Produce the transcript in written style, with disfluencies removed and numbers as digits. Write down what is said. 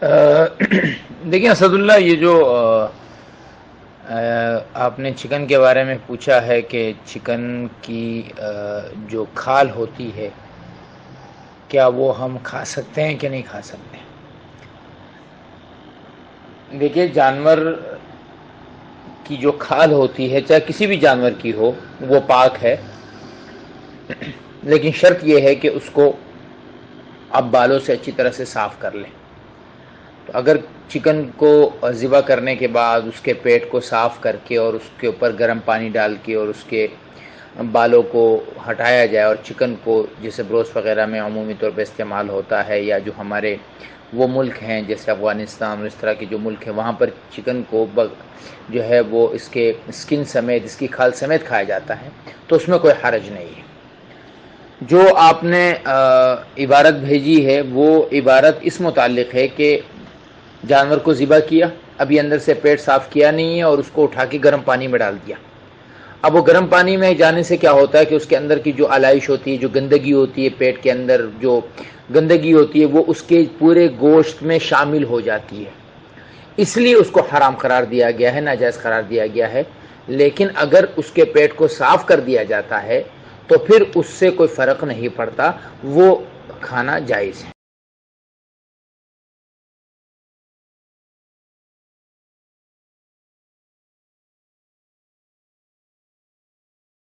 دیکھیں اسد اللہ، یہ جو آپ نے چکن کے بارے میں پوچھا ہے کہ چکن کی جو کھال ہوتی ہے کیا وہ ہم کھا سکتے ہیں کہ نہیں کھا سکتے ہیں؟ دیکھیے، جانور کی جو کھال ہوتی ہے چاہے کسی بھی جانور کی ہو وہ پاک ہے، لیکن شرط یہ ہے کہ اس کو آپ بالوں سے اچھی طرح سے صاف کر لیں۔ تو اگر چکن کو ذبح کرنے کے بعد اس کے پیٹ کو صاف کر کے اور اس کے اوپر گرم پانی ڈال کے اور اس کے بالوں کو ہٹایا جائے، اور چکن کو جیسے بروس وغیرہ میں عمومی طور پہ استعمال ہوتا ہے، یا جو ہمارے وہ ملک ہیں جیسے افغانستان اور اس طرح کے جو ملک ہیں وہاں پر چکن کو جو ہے وہ اس کے اسکن سمیت، اس کی کھال سمیت کھایا جاتا ہے، تو اس میں کوئی حرج نہیں ہے۔ جو آپ نے عبارت بھیجی ہے وہ عبارت اس متعلق ہے کہ جانور کو ذبح کیا، ابھی اندر سے پیٹ صاف کیا نہیں ہے اور اس کو اٹھا کے گرم پانی میں ڈال دیا۔ اب وہ گرم پانی میں جانے سے کیا ہوتا ہے کہ اس کے اندر کی جو علائش ہوتی ہے، جو گندگی ہوتی ہے، پیٹ کے اندر جو گندگی ہوتی ہے وہ اس کے پورے گوشت میں شامل ہو جاتی ہے، اس لیے اس کو حرام قرار دیا گیا ہے، ناجائز قرار دیا گیا ہے۔ لیکن اگر اس کے پیٹ کو صاف کر دیا جاتا ہے تو پھر اس سے کوئی فرق نہیں پڑتا، وہ کھانا جائز ہے۔